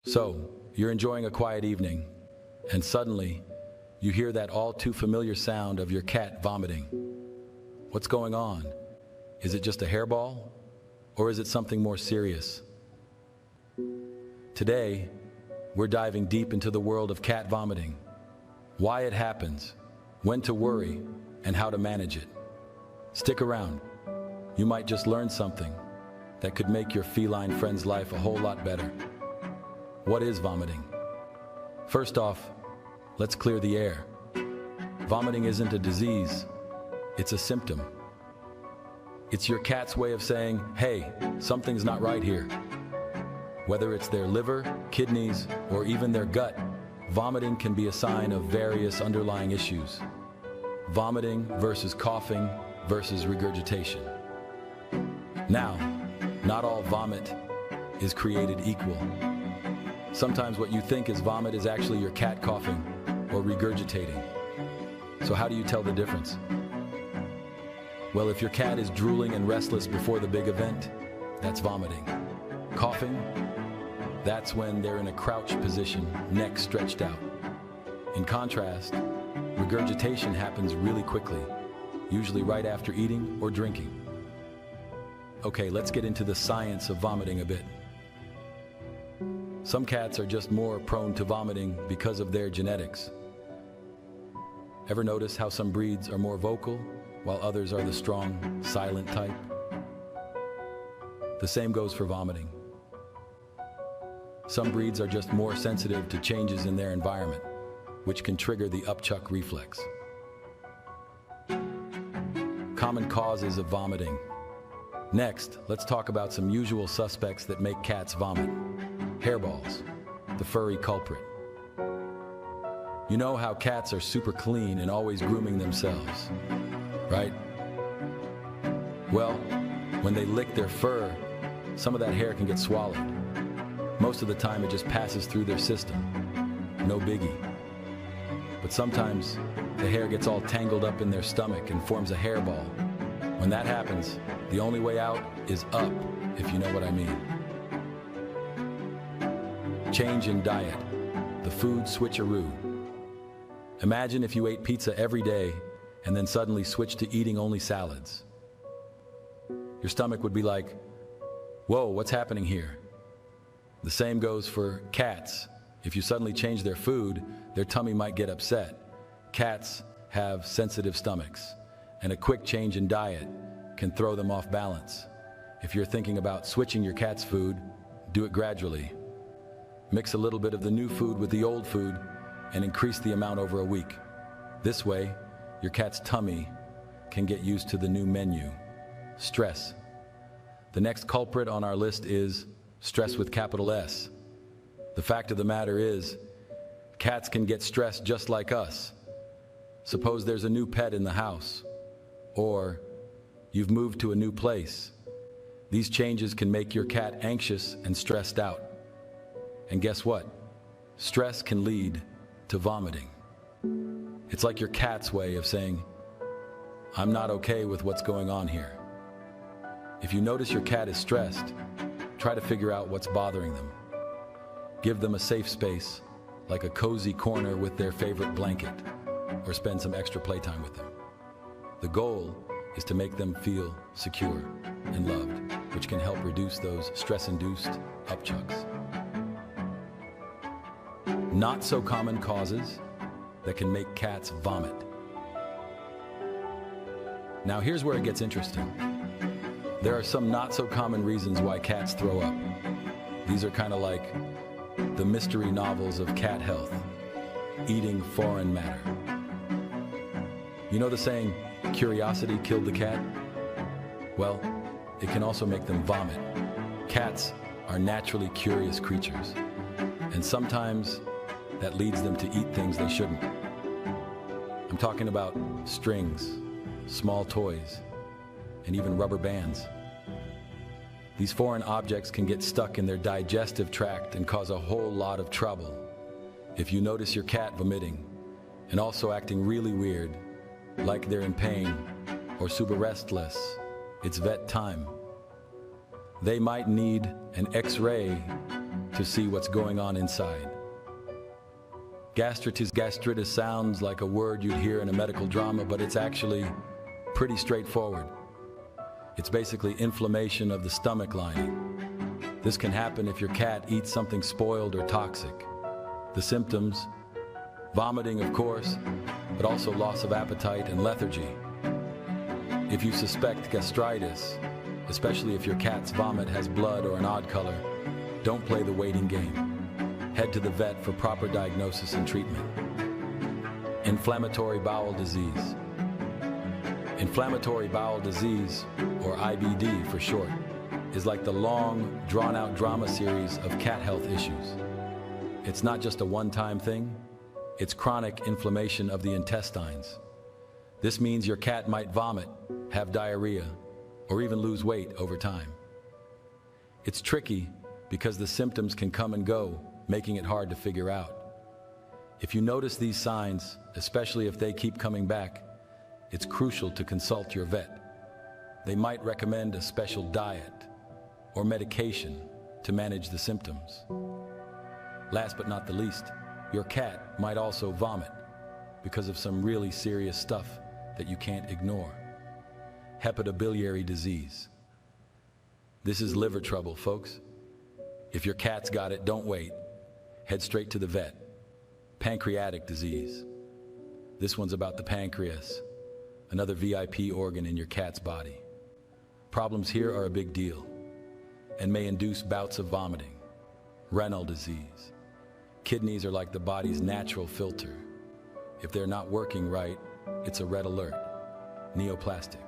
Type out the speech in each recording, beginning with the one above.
So, you're enjoying a quiet evening, and suddenly, you hear that all too familiar sound of your cat vomiting. What's going on? Is it just a hairball? Or is it something more serious? Today, we're diving deep into the world of cat vomiting. Why it happens, when to worry, and how to manage it. Stick around. You might just learn something that could make your feline friend's life a whole lot better. What is vomiting? First off, let's clear the air. Vomiting isn't a disease, it's a symptom. It's your cat's way of saying, hey, something's not right here. Whether it's their liver, kidneys, or even their gut, vomiting can be a sign of various underlying issues. Vomiting versus coughing versus regurgitation. Now, not all vomit is created equal. Sometimes what you think is vomit is actually your cat coughing or regurgitating. So how do you tell the difference? Well, if your cat is drooling and restless before the big event, that's vomiting. Coughing, that's when they're in a crouch position, neck stretched out. In contrast, regurgitation happens really quickly, usually right after eating or drinking. Okay, let's get into the science of vomiting a bit. Some cats are just more prone to vomiting because of their genetics. Ever notice how some breeds are more vocal, while others are the strong, silent type? The same goes for vomiting. Some breeds are just more sensitive to changes in their environment, which can trigger the upchuck reflex. Common causes of vomiting. Next, let's talk about some usual suspects that make cats vomit. Hairballs, the furry culprit. You know how cats are super clean and always grooming themselves, right? Well, when they lick their fur, some of that hair can get swallowed. Most of the time it just passes through their system. No biggie. But sometimes the hair gets all tangled up in their stomach and forms a hairball. When that happens, the only way out is up, if you know what I mean. Change in diet, the food switcheroo. Imagine if you ate pizza every day and then suddenly switched to eating only salads. Your stomach would be like, whoa, what's happening here? The same goes for cats. If you suddenly change their food, their tummy might get upset. Cats have sensitive stomachs, and a quick change in diet can throw them off balance. If you're thinking about switching your cat's food, do it gradually. Mix a little bit of the new food with the old food and increase the amount over a week. This way, your cat's tummy can get used to the new menu. Stress. The next culprit on our list is stress with capital S. The fact of the matter is, cats can get stressed just like us. Suppose there's a new pet in the house, or you've moved to a new place. These changes can make your cat anxious and stressed out. And guess what? Stress can lead to vomiting. It's like your cat's way of saying, I'm not okay with what's going on here. If you notice your cat is stressed, try to figure out what's bothering them. Give them a safe space, like a cozy corner with their favorite blanket, or spend some extra playtime with them. The goal is to make them feel secure and loved, which can help reduce those stress-induced upchucks. Not so common causes that can make cats vomit. Now here's where it gets interesting. There are some not so common reasons why cats throw up. These are kind of like the mystery novels of cat health, eating foreign matter. You know the saying, curiosity killed the cat? Well, it can also make them vomit. Cats are naturally curious creatures, and sometimes that leads them to eat things they shouldn't. I'm talking about strings, small toys, and even rubber bands. These foreign objects can get stuck in their digestive tract and cause a whole lot of trouble. If you notice your cat vomiting and also acting really weird, like they're in pain or super restless, it's vet time. They might need an X-ray to see what's going on inside. Gastritis sounds like a word you'd hear in a medical drama, but it's actually pretty straightforward. It's basically inflammation of the stomach lining. This can happen if your cat eats something spoiled or toxic. The symptoms: vomiting, of course, but also loss of appetite and lethargy. If you suspect gastritis, especially if your cat's vomit has blood or an odd color, don't play the waiting game. Head to the vet for proper diagnosis and treatment. Inflammatory bowel disease. Inflammatory bowel disease, or IBD for short, is like the long, drawn-out drama series of cat health issues. It's not just a one-time thing, it's chronic inflammation of the intestines. This means your cat might vomit, have diarrhea, or even lose weight over time. It's tricky because the symptoms can come and go, making it hard to figure out. If you notice these signs, especially if they keep coming back, it's crucial to consult your vet. They might recommend a special diet or medication to manage the symptoms. Last but not the least, your cat might also vomit because of some really serious stuff that you can't ignore. Hepatobiliary disease. This is liver trouble, folks. If your cat's got it, don't wait. Head straight to the vet. Pancreatic disease. This one's about the pancreas, another VIP organ in your cat's body. Problems here are a big deal and may induce bouts of vomiting. Renal disease. Kidneys are like the body's natural filter. If they're not working right, it's a red alert. Neoplastic.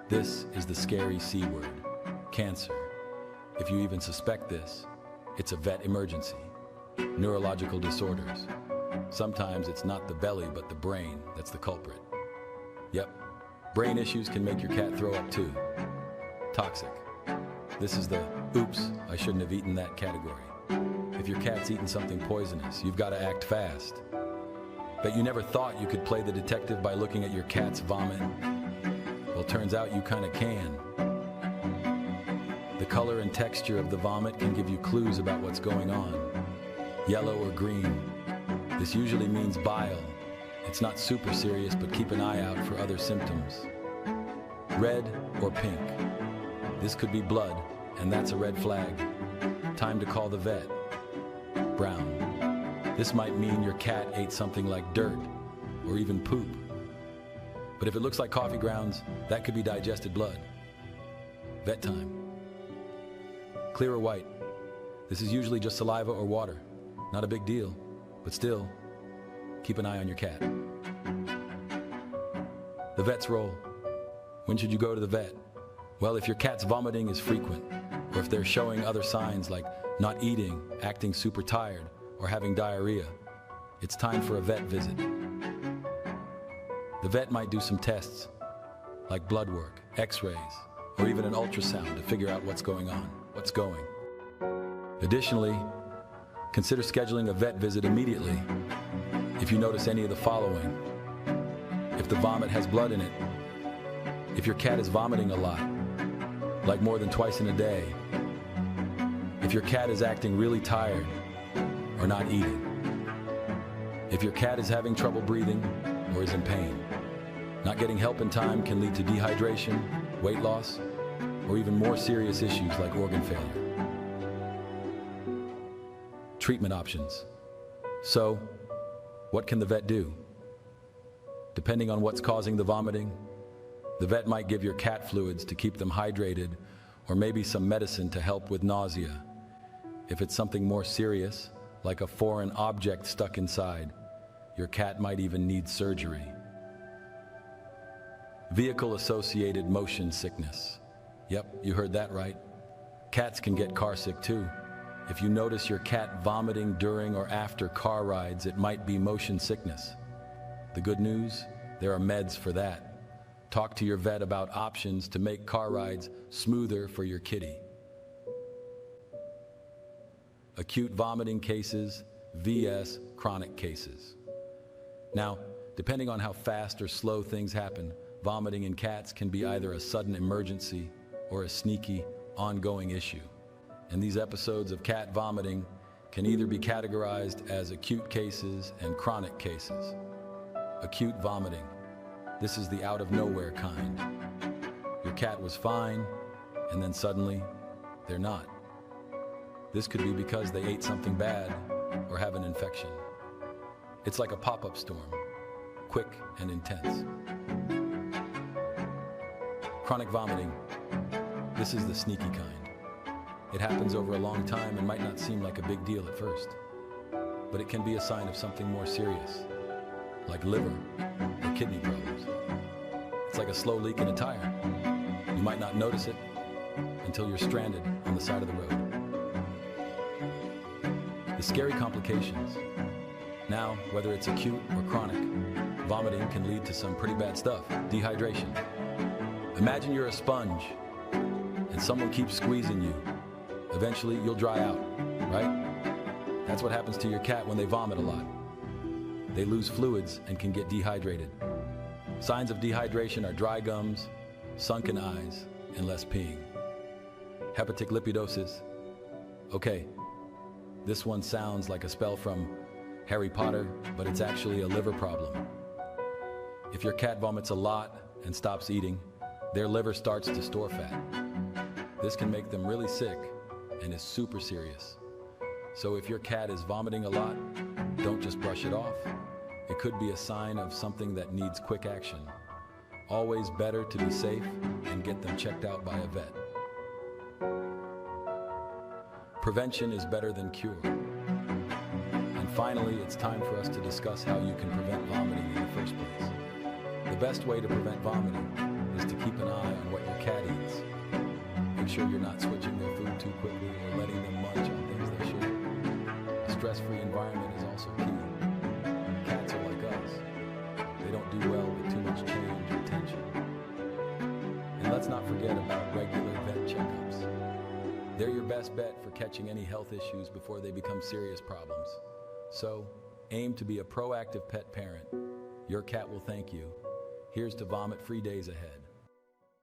This is the scary C word, cancer. If you even suspect this, it's a vet emergency. Neurological disorders. Sometimes it's not the belly, but the brain that's the culprit. Yep, brain issues can make your cat throw up too. Toxic. This is the oops, I shouldn't have eaten that category. If your cat's eaten something poisonous, you've got to act fast. Bet you never thought you could play the detective by looking at your cat's vomit. Well, turns out you kind of can. The color and texture of the vomit can give you clues about what's going on. Yellow or green. This usually means bile. It's not super serious, but keep an eye out for other symptoms. Red or pink. This could be blood, and that's a red flag. Time to call the vet. Brown. This might mean your cat ate something like dirt or even poop. But if it looks like coffee grounds, that could be digested blood. Vet time. Clear or white. This is usually just saliva or water. Not a big deal, but still, keep an eye on your cat. The vet's role. When should you go to the vet? Well, if your cat's vomiting is frequent, or if they're showing other signs like not eating, acting super tired, or having diarrhea, it's time for a vet visit. The vet might do some tests, like blood work, x-rays, or even an ultrasound to figure out what's going on, what's going. Additionally, consider scheduling a vet visit immediately if you notice any of the following. If the vomit has blood in it, if your cat is vomiting a lot, like more than twice in a day, if your cat is acting really tired or not eating, if your cat is having trouble breathing or is in pain. Not getting help in time can lead to dehydration, weight loss, or even more serious issues like organ failure. Treatment options. So, what can the vet do? Depending on what's causing the vomiting, the vet might give your cat fluids to keep them hydrated, or maybe some medicine to help with nausea. If it's something more serious, like a foreign object stuck inside, your cat might even need surgery. Vehicle-associated motion sickness. Yep, you heard that right. Cats can get car sick too. If you notice your cat vomiting during or after car rides, it might be motion sickness. The good news, there are meds for that. Talk to your vet about options to make car rides smoother for your kitty. Acute vomiting cases vs. chronic cases. Now, depending on how fast or slow things happen, vomiting in cats can be either a sudden emergency or a sneaky, ongoing issue. And these episodes of cat vomiting can either be categorized as acute cases and chronic cases. Acute vomiting. This is the out-of-nowhere kind. Your cat was fine, and then suddenly, they're not. This could be because they ate something bad or have an infection. It's like a pop-up storm, quick and intense. Chronic vomiting. This is the sneaky kind. It happens over a long time and might not seem like a big deal at first, but it can be a sign of something more serious, like liver or kidney problems. It's like a slow leak in a tire. You might not notice it until you're stranded on the side of the road. The scary complications. Now, whether it's acute or chronic, vomiting can lead to some pretty bad stuff. Dehydration. Imagine you're a sponge and someone keeps squeezing you. Eventually, you'll dry out, right? That's what happens to your cat when they vomit a lot. They lose fluids and can get dehydrated. Signs of dehydration are dry gums, sunken eyes, and less peeing. Hepatic lipidosis. Okay, this one sounds like a spell from Harry Potter, but it's actually a liver problem. If your cat vomits a lot and stops eating, their liver starts to store fat. This can make them really sick and is super serious. So if your cat is vomiting a lot, don't just brush it off. It could be a sign of something that needs quick action. Always better to be safe and get them checked out by a vet. Prevention is better than cure. And finally, it's time for us to discuss how you can prevent vomiting in the first place. The best way to prevent vomiting is to keep an eye on what your cat eats. Make sure you're not switching their food too quickly or letting them munch on things they shouldn't. A stress-free environment is also key. Cats are like us. They don't do well with too much change or tension. And let's not forget about regular vet checkups. They're your best bet for catching any health issues before they become serious problems. So, aim to be a proactive pet parent. Your cat will thank you. Here's to vomit-free days ahead.